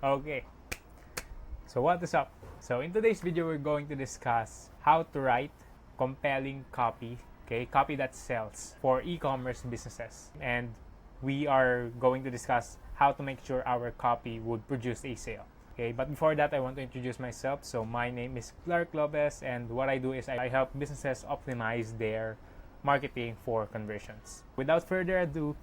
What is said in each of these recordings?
Okay, so what is up? So in today's video, we're going to discuss how to write compelling copy, okay, copy that sells for e-commerce businesses. And we are going to discuss how to make sure our copy would produce a sale. Okay, but before that, I want to introduce myself. So my name is Clark Lopez, and what I do is I help businesses optimize their marketing for conversions. Without further ado,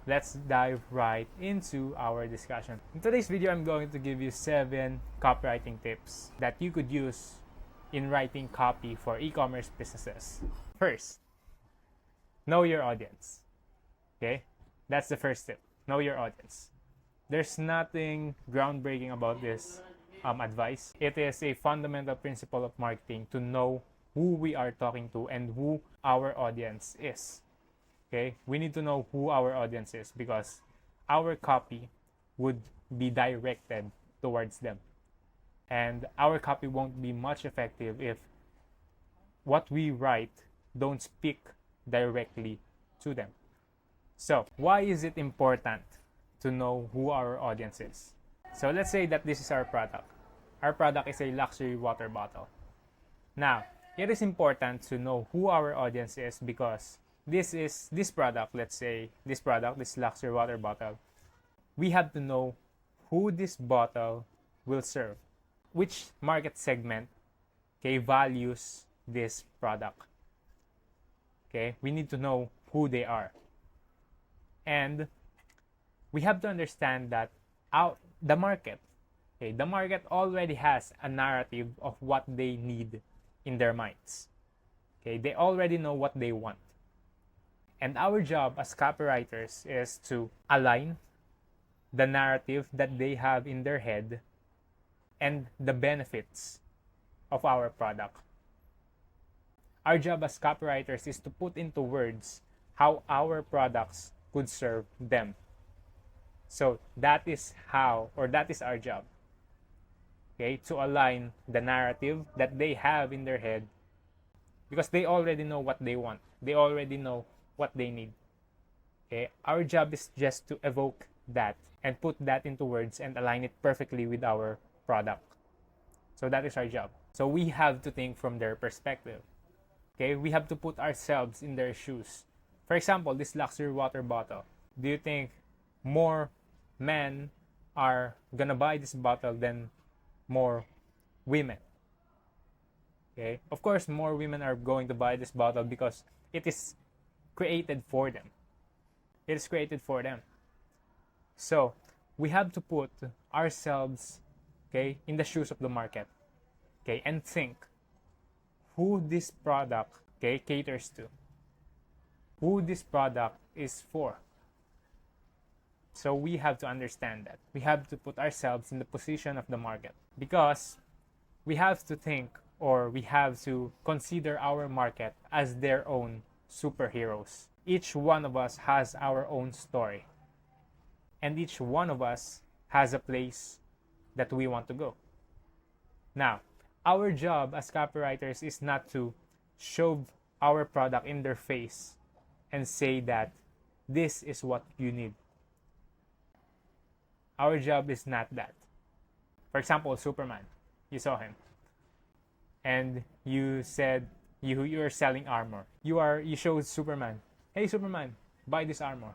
let's dive right into our discussion. In today's video, I'm going to give you 7 copywriting tips that you could use in writing copy for e-commerce businesses. First, know your audience. Okay, that's the first tip. Know your audience. There's nothing groundbreaking about this advice. It is a fundamental principle of marketing to know who we are talking to and who our audience is. Okay, we need to know who our audience is because our copy would be directed towards them. And our copy won't be much effective if what we write don't speak directly to them. So, why is it important to know who our audience is? So, let's say that this is our product. Our product is a luxury water bottle. Now, it is important to know who our audience is because this product, let's say this luxury water bottle, we have to know who this bottle will serve, which market segment, okay, values this product. Okay, we need to know who they are, and we have to understand that the market already has a narrative of what they need in their minds. Okay, they already know what they want. And our job as copywriters is to align the narrative that they have in their head and the benefits of our product. Our job as copywriters is to put into words how our products could serve them. So that is our job. Okay, to align the narrative that they have in their head because they already know what they want. They already know what they need. Okay, our job is just to evoke that and put that into words and align it perfectly with our product. So that is our job. So we have to think from their perspective. Okay, we have to put ourselves in their shoes. For example, this luxury water bottle. Do you think more men are gonna buy this bottle than more women? Okay, of course, more women are going to buy this bottle because it is created for them. It is created for them. So we have to put ourselves, okay, in the shoes of the market, okay, and think who this product, okay, caters to, who this product is for. So we have to understand that. We have to put ourselves in the position of the market because we have to think, or we have to consider our market as their own superheroes. Each one of us has our own story, and each one of us has a place that we want to go. Now, our job as copywriters is not to shove our product in their face and say that this is what you need. Our job is not that. For example, Superman, you saw him, and you said you're selling armor. You showed Superman, hey Superman, buy this armor.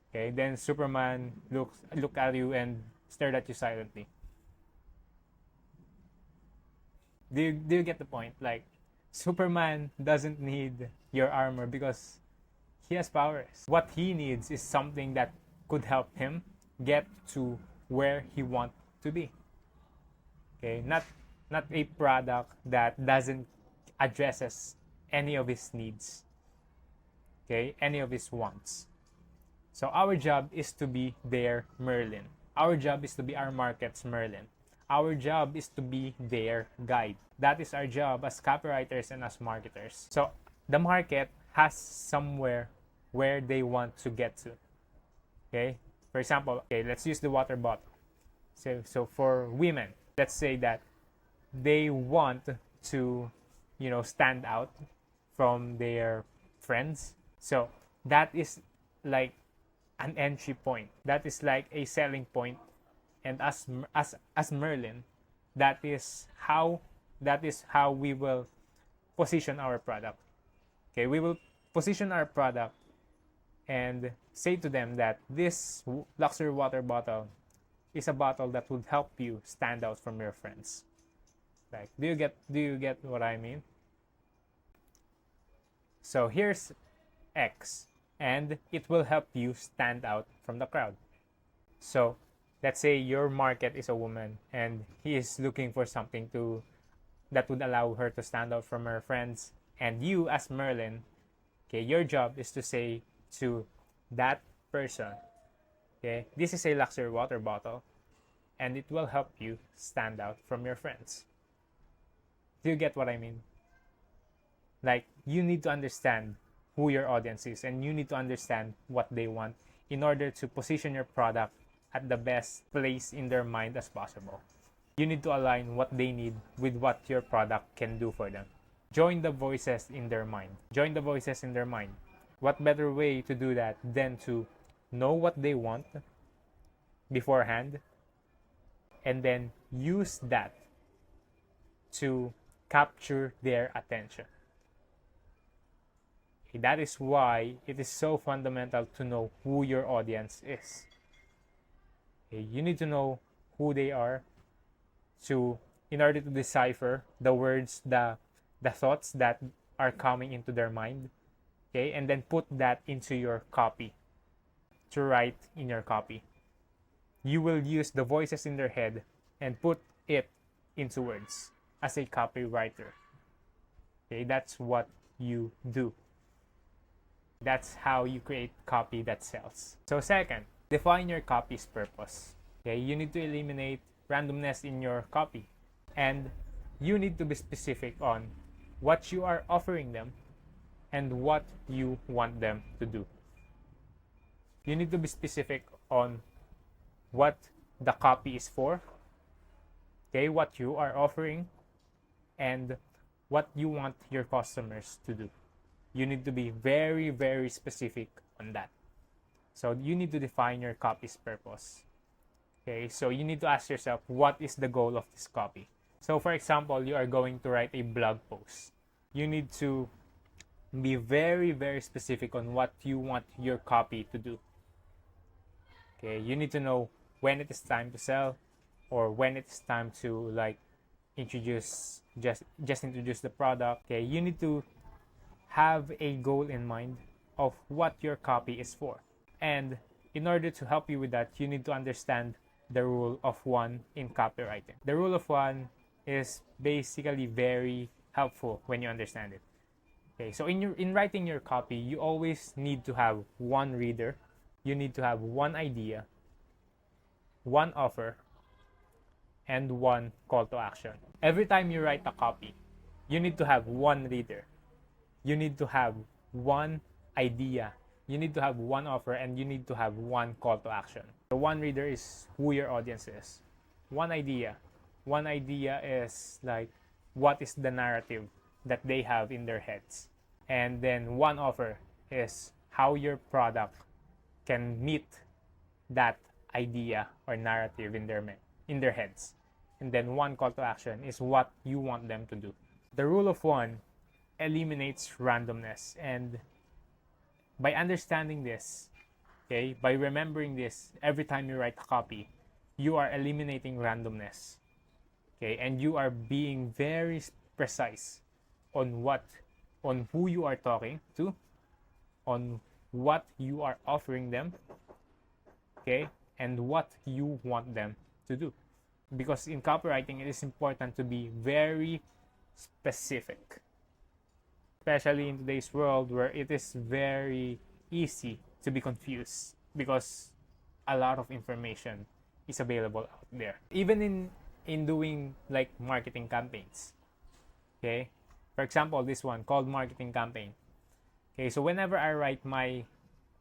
Okay, then Superman look at you and stared at you silently. Do you get the point? Like, Superman doesn't need your armor because he has powers. What he needs is something that could help him get to where he wants to be. Okay, not a product that doesn't addresses any of his needs, okay, any of his wants. So our job is to be their Merlin. Our job is to be our market's Merlin. Our job is to be their guide. That is our job as copywriters and as marketers. So the market has somewhere where they want to get to. Okay, for example, okay, let's use the water bottle. So for women, let's say that they want to, stand out from their friends. So that is like an entry point. That is like a selling point And as Merlin, that is how we will position our product. Okay, we will position our product and say to them that this luxury water bottle is a bottle that would help you stand out from your friends. Like, do you get what I mean? So here's X, and it will help you stand out from the crowd. So let's say your market is a woman and he is looking for something that would allow her to stand out from her friends, and you as Merlin, okay, your job is to say to that person, okay, this is a luxury water bottle and it will help you stand out from your friends. Do you get what I mean? Like, you need to understand who your audience is and you need to understand what they want in order to position your product at the best place in their mind as possible. You need to align what they need with what your product can do for them. Join the voices in their mind. Join the voices in their mind. What better way to do that than to know what they want beforehand and then use that to capture their attention. That is why it is so fundamental to know who your audience is. You need to know who they are in order to decipher the words, the thoughts that are coming into their mind, okay, and then put that into your copy, to write in your copy. You will use the voices in their head and put it into words as a copywriter. Okay, that's what you do. That's how you create copy that sells. So second, define your copy's purpose. Okay, you need to eliminate randomness in your copy, and you need to be specific on what you are offering them and what you want them to do. You need to be specific on what the copy is for, okay, what you are offering, and what you want your customers to do. You need to be very, very specific on that. So you need to define your copy's purpose. Okay, so you need to ask yourself, what is the goal of this copy? So for example, you are going to write a blog post. You need to be very, very specific on what you want your copy to do. Okay, you need to know when it is time to sell or when it's time to introduce the product. Okay, you need to have a goal in mind of what your copy is for. And in order to help you with that, you need to understand the rule of one in copywriting. The rule of one is basically very helpful when you understand it. Okay, so in writing your copy, you always need to have one reader, you need to have one idea, one offer, and one call to action. Every time you write a copy, you need to have one reader, you need to have one idea, you need to have one offer, and you need to have one call to action. The one reader is who your audience is. One idea is like, what is the narrative that they have in their heads? And then one offer is how your product can meet that idea or narrative in their heads. And then one call to action is what you want them to do. The rule of one eliminates randomness, and by understanding this, okay, by remembering this every time you write a copy, you are eliminating randomness, okay, and you are being very precise on who you are talking to, on what you are offering them, okay, and what you want them to do. Because in copywriting, it is important to be very specific, especially in today's world where it is very easy to be confused because a lot of information is available out there. Even in doing like marketing campaigns, okay, for example, this one called marketing campaign. Okay, so whenever I write my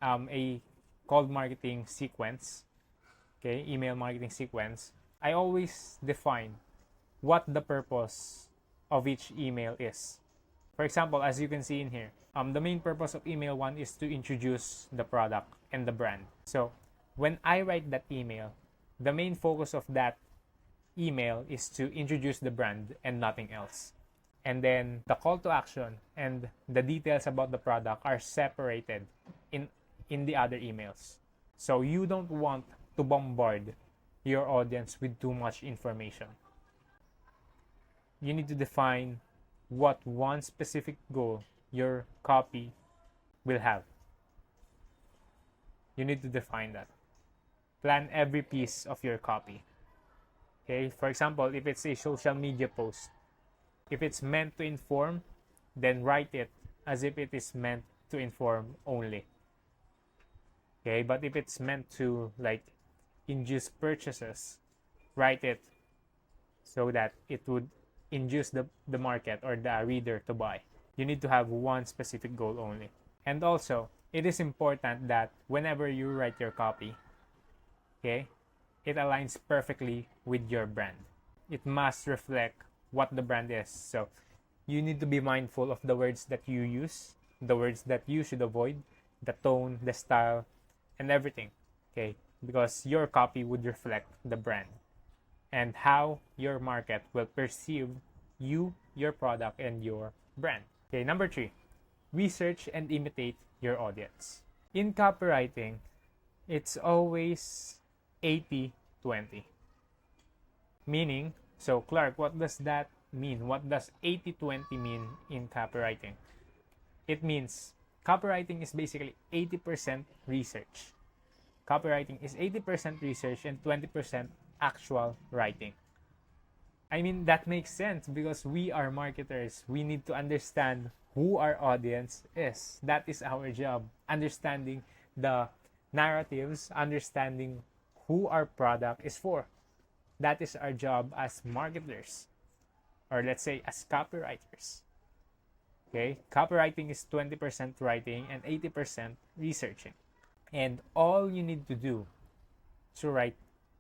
a cold marketing sequence, okay, email marketing sequence, I always define what the purpose of each email is. For example, as you can see in here, the main purpose of email 1 is to introduce the product and the brand. So when I write that email, the main focus of that email is to introduce the brand and nothing else. And then the call to action and the details about the product are separated in the other emails. So you don't want to bombard your audience with too much information. You need to define what one specific goal your copy will have. You need to define that. Plan every piece of your copy. Okay, for example, if it's a social media post, if it's meant to inform, then write it as if it is meant to inform only. Okay, but if it's meant to like induce purchases, write it so that it would induce the market or the reader to buy. You need to have one specific goal only. And also, it is important that whenever you write your copy, okay, it aligns perfectly with your brand. It must reflect what the brand is. So you need to be mindful of the words that you use, the words that you should avoid, the tone, the style, and everything. Okay, because your copy would reflect the brand and how your market will perceive you, your product, and your brand. Okay, number 3, research and imitate your audience. In copywriting, it's always 80-20. Meaning, so Clark, what does that mean? What does 80-20 mean in copywriting? It means copywriting is basically 80% research. Copywriting is 80% research and 20% actual writing. I mean, that makes sense because we are marketers. We need to understand who our audience is. That is our job. Understanding the narratives, understanding who our product is for. That is our job as marketers, or let's say as copywriters. Okay, copywriting is 20% writing and 80% researching. And all you need to do to write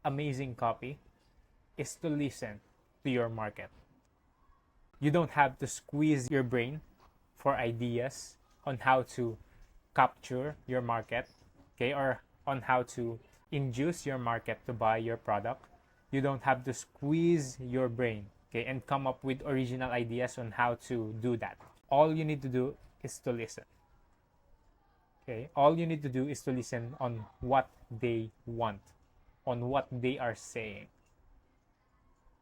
amazing copy is to listen to your market. You don't have to squeeze your brain for ideas on how to capture your market, okay, or on how to induce your market to buy your product. You don't have to squeeze your brain, okay, and come up with original ideas on how to do that. All you need to do is to listen. Okay, all you need to do is to listen on what they want, on what they are saying.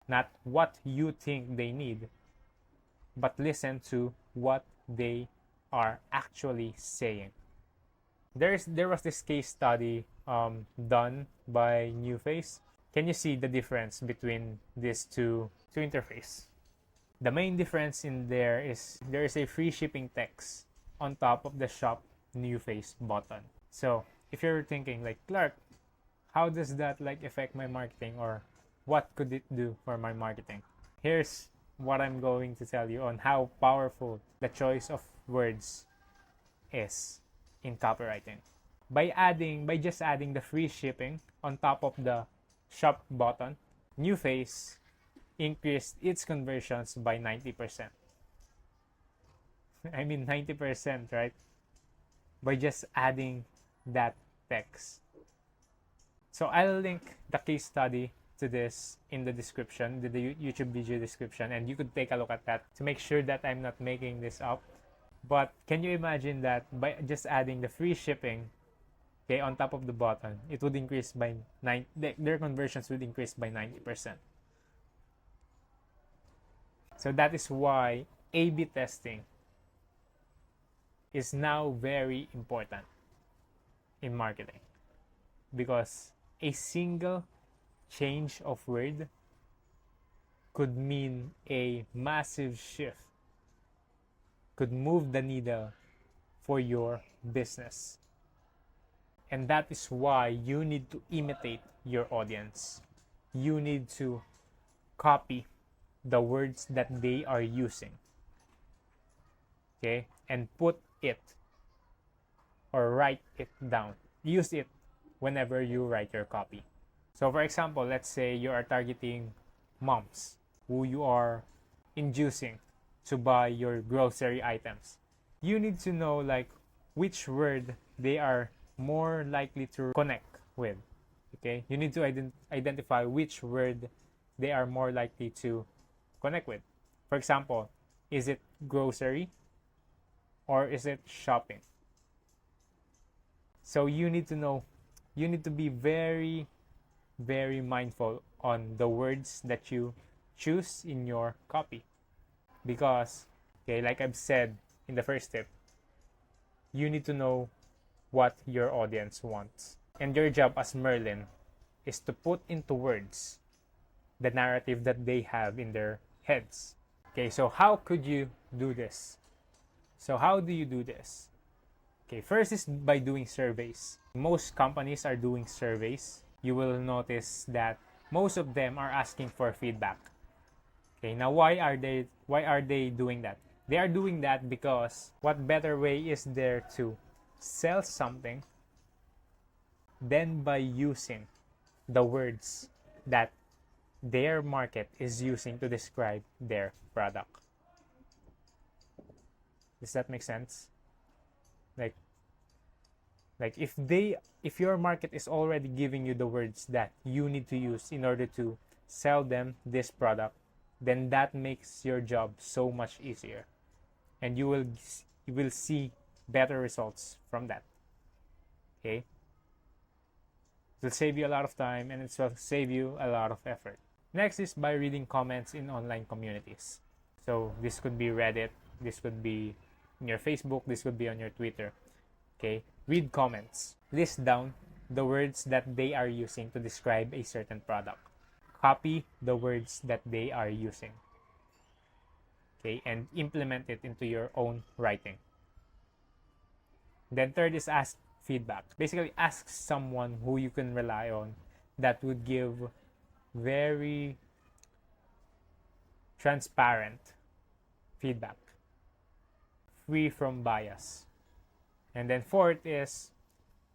Not what you think they need, but listen to what they are actually saying. There was this case study done by NewFace. Can you see the difference between these two interfaces? The main difference in there is a free shipping text on top of the shop NewFace button. So if you're thinking like, Clark, how does that like affect my marketing, or what could it do for my marketing? Here's what I'm going to tell you on how powerful the choice of words is in copywriting. By just adding the free shipping on top of the shop button, NewFace increased its conversions by 90%. I mean 90%, right? By just adding that text. So I'll link the case study to this in the description, the YouTube video description, and you could take a look at that to make sure that I'm not making this up. But can you imagine that by just adding the free shipping, okay, on top of the button, it would increase by their conversions would increase by 90%. So that is why A/B testing is now very important in marketing, because a single change of word could mean a massive shift, could move the needle for your business. And that is why you need to imitate your audience. You need to copy the words that they are using, okay, and put it or write it down. Use it whenever you write your copy. So for example, let's say you are targeting moms who you are inducing to buy your grocery items. You need to know like which word they are more likely to connect with. Okay, you need to identify which word they are more likely to connect with. For example, is it grocery or is it shopping? So you need to know, you need to be very, very mindful on the words that you choose in your copy. Because, okay, like I've said in the first tip, you need to know what your audience wants. And your job as Merlin is to put into words the narrative that they have in their heads. Okay, so how could you do this? So how do you do this? Okay, first is by doing surveys. Most companies are doing surveys. You will notice that most of them are asking for feedback. Okay, now why are they doing that? They are doing that because what better way is there to sell something than by using the words that their market is using to describe their product. Does that make sense? Like if your market is already giving you the words that you need to use in order to sell them this product, then that makes your job so much easier, and you will see better results from that. Okay, it will save you a lot of time and it will save you a lot of effort. Next is by reading comments in online communities. So this could be Reddit, this could be in your Facebook, this could be on your Twitter. Okay, read comments. List down the words that they are using to describe a certain product. Copy the words that they are using. Okay, and implement it into your own writing. Then third is ask feedback. Basically, ask someone who you can rely on that would give very transparent feedback, free from bias. And then fourth is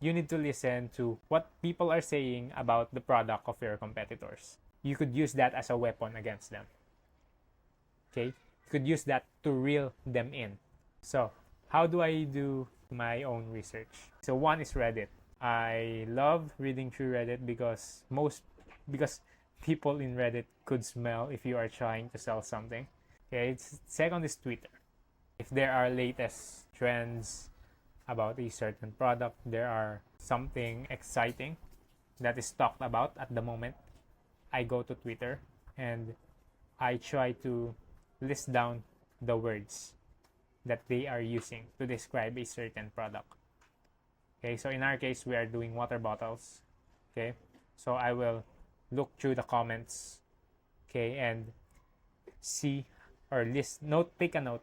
you need to listen to what people are saying about the product of your competitors. You could use that as a weapon against them. Okay? You could use that to reel them in. So, how do I do my own research? So one is Reddit. I love reading through Reddit because people in Reddit could smell if you are trying to sell something. Okay? Second is Twitter. If there are latest trends about a certain product, there are something exciting that is talked about at the moment, I go to Twitter and I try to list down the words that they are using to describe a certain product. Okay, so in our case, we are doing water bottles. Okay, so I will look through the comments, okay, and see or take a note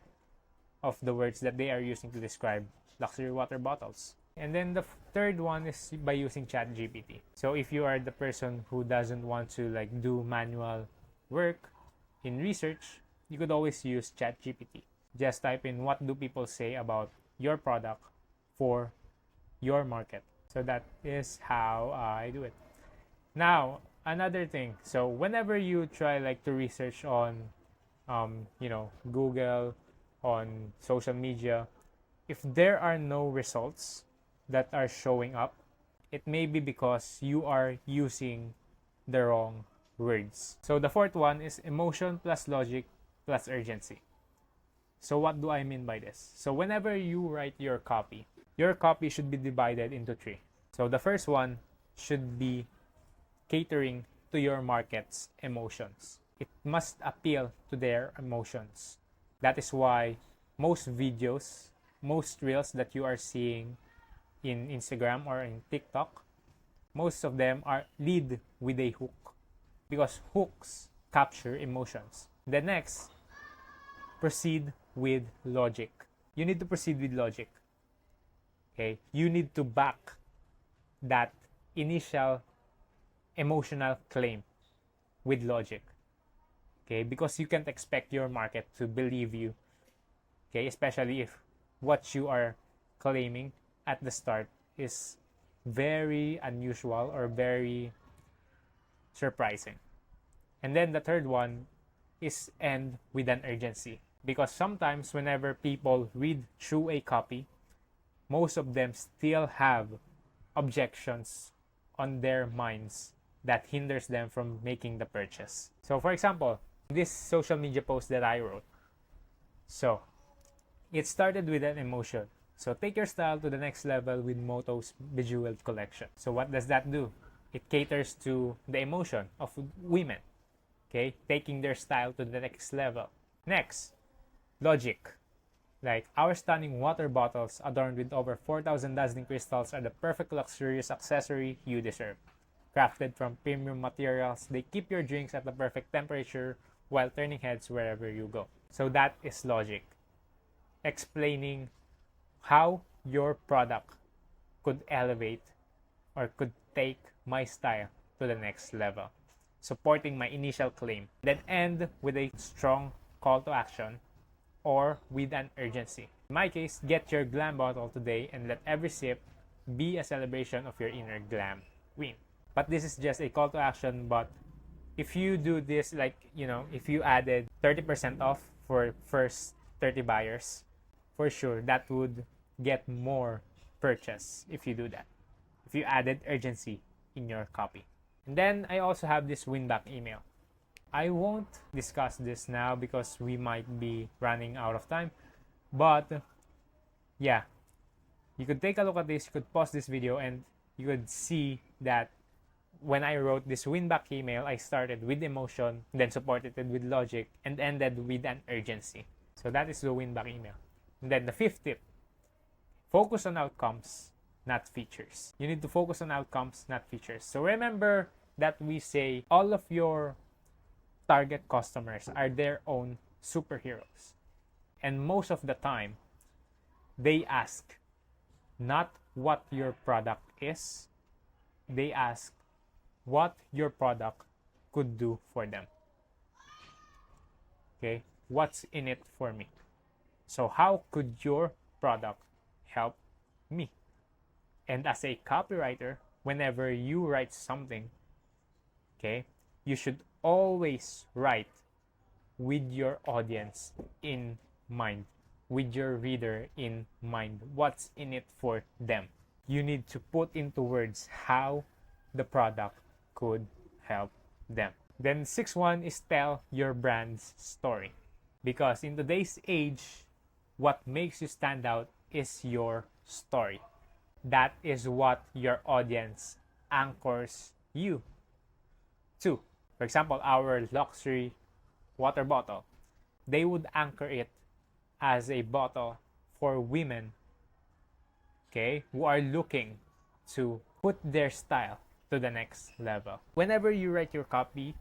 of the words that they are using to describe luxury water bottles. And then the third one is by using ChatGPT. So if you are the person who doesn't want to do manual work in research, you could always use ChatGPT. Just type in what do people say about your product for your market. So that is how I do it. Now, another thing. So whenever you try to research on Google, on social media, if there are no results that are showing up, it may be because you are using the wrong words. So the fourth one is emotion plus logic plus urgency. So what do I mean by this? So whenever you write your copy should be divided into three. So the first one should be catering to your market's emotions. It must appeal to their emotions. That is why most videos, most reels that you are seeing in Instagram or in TikTok, most of them lead with a hook, because hooks capture emotions. The next, proceed with logic. You need to proceed with logic. Okay? You need to back that initial emotional claim with logic. Okay? Because you can't expect your market to believe you. Okay? Especially if what you are claiming at the start is very unusual or very surprising. And then the third one is end with an urgency. Because sometimes whenever people read through a copy, most of them still have objections on their minds that hinders them from making the purchase. So for example, this social media post that I wrote. So it started with an emotion. So take your style to the next level with Moto's Bejeweled collection. So what does that do? It caters to the emotion of women. Okay, taking their style to the next level. Next, logic. Like, our stunning water bottles adorned with over 4,000 dazzling crystals are the perfect luxurious accessory you deserve. Crafted from premium materials, they keep your drinks at the perfect temperature while turning heads wherever you go. So that is logic. Explaining how your product could elevate or could take my style to the next level. Supporting my initial claim. Then end with a strong call to action or with an urgency. In my case, get your glam bottle today and let every sip be a celebration of your inner glam queen. But this is just a call to action. But if you do this, like, if you added 30% off for first 30 buyers, for sure that would get more purchase if you do that. If you added urgency in your copy. And then I also have this win-back email. I won't discuss this now because we might be running out of time. But yeah, you could take a look at this, you could pause this video, and you could see that when I wrote this win-back email, I started with emotion, then supported it with logic, and ended with an urgency. So that is the win-back email. And then the fifth tip, focus on outcomes, not features. You need to focus on outcomes, not features. So remember that we say all of your target customers are their own superheroes. And most of the time, they ask not what your product is, they ask what your product could do for them. Okay, what's in it for me? So how could your product help me? And as a copywriter, whenever you write something, okay, you should always write with your audience in mind, with your reader in mind. What's in it for them? You need to put into words how the product could help them. Then sixth one is tell your brand's story. Because in today's age, what makes you stand out is your story. That is what your audience anchors you to. For example, our luxury water bottle, they would anchor it as a bottle for women, okay, who are looking to put their style to the next level. Whenever you write your copy,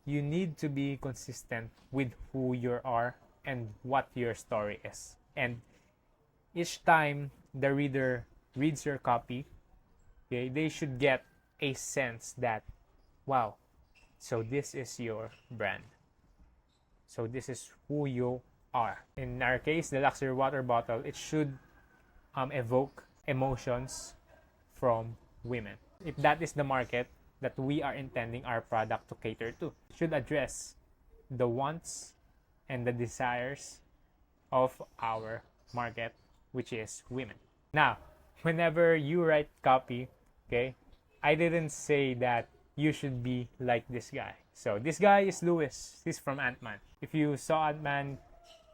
you need to be consistent with who you are and what your story is. And each time the reader reads your copy, okay, they should get a sense that, wow, so this is your brand. So this is who you are. In our case, the luxury water bottle, it should evoke emotions from women. If that is the market that we are intending our product to cater to, it should address the wants and the desires of our market, which is women. Now, whenever you write copy, okay, I didn't say that you should be like this guy. So this guy is Lewis. He's from Ant-Man. If you saw Ant-Man,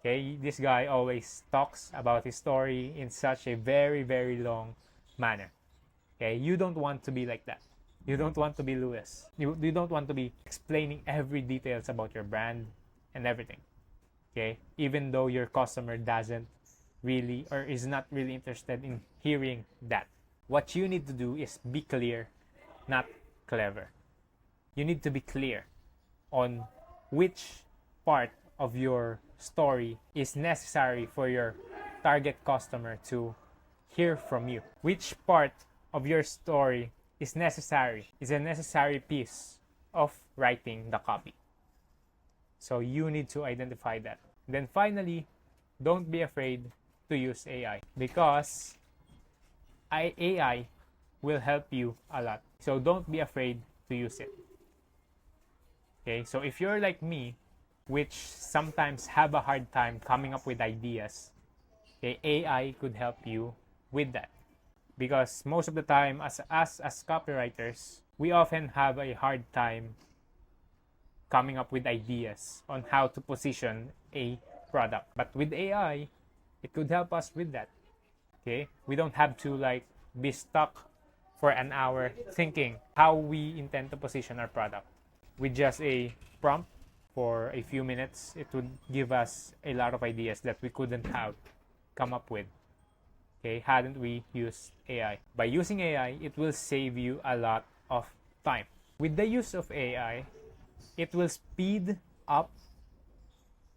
okay, this guy always talks about his story in such a very, very long manner. Okay, you don't want to be like that. You don't want to be Lewis. You don't want to be explaining every details about your brand and everything. Okay, even though your customer doesn't really or is not really interested in hearing that. What you need to do is be clear, not clever. You need to be clear on which part of your story is necessary for your target customer to hear from you. Which part of your story is a necessary piece of writing the copy. So you need to identify that. Then finally, don't be afraid to use AI, because AI will help you a lot. So don't be afraid to use it. Okay, so if you're like me, which sometimes have a hard time coming up with ideas, okay, AI could help you with that. because most of the time as copywriters, we often have a hard time coming up with ideas on how to position a product. But with AI, it could help us with that. Okay? We don't have to like be stuck for an hour thinking how we intend to position our product. With just a prompt for a few minutes, it would give us a lot of ideas that we couldn't have come up with, okay, hadn't we used AI. By using AI, it will save you a lot of time. With the use of AI, it will speed up,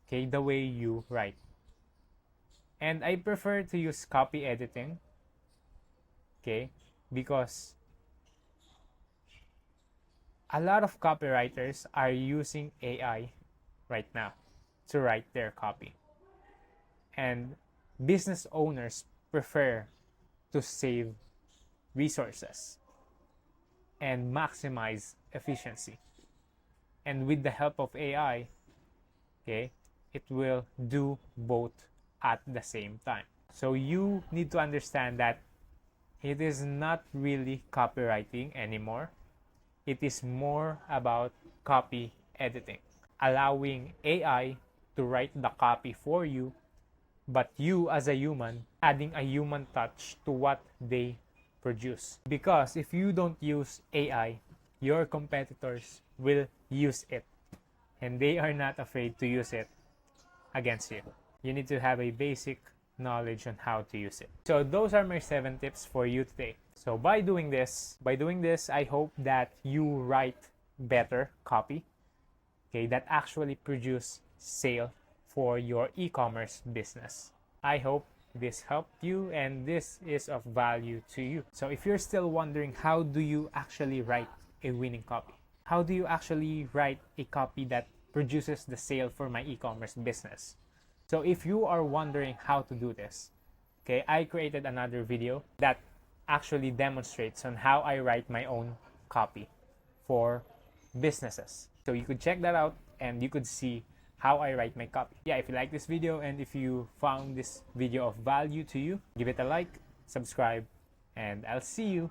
okay, the way you write. And I prefer to use copy editing, okay, because a lot of copywriters are using AI right now to write their copy. And business owners prefer to save resources and maximize efficiency. And with the help of AI, okay, it will do both at the same time. So you need to understand that it is not really copywriting anymore. It is more about copy editing, allowing AI to write the copy for you, but you as a human adding a human touch to what they produce. Because if you don't use AI, your competitors will use it, and they are not afraid to use it against you. You need to have a basic knowledge on how to use it. So those are my 7 tips for you today. So by doing this, I hope that you write better copy, okay, that actually produce sale for your e-commerce business. I hope this helped you and this is of value to you. So if you're still wondering, how do you actually write a winning copy? How do you actually write a copy that produces the sale for my e-commerce business? So if you are wondering how to do this, okay, I created another video that actually demonstrates on how I write my own copy for businesses. So you could check that out and you could see how I write my copy. Yeah, if you like this video and if you found this video of value to you, give it a like, subscribe, and I'll see you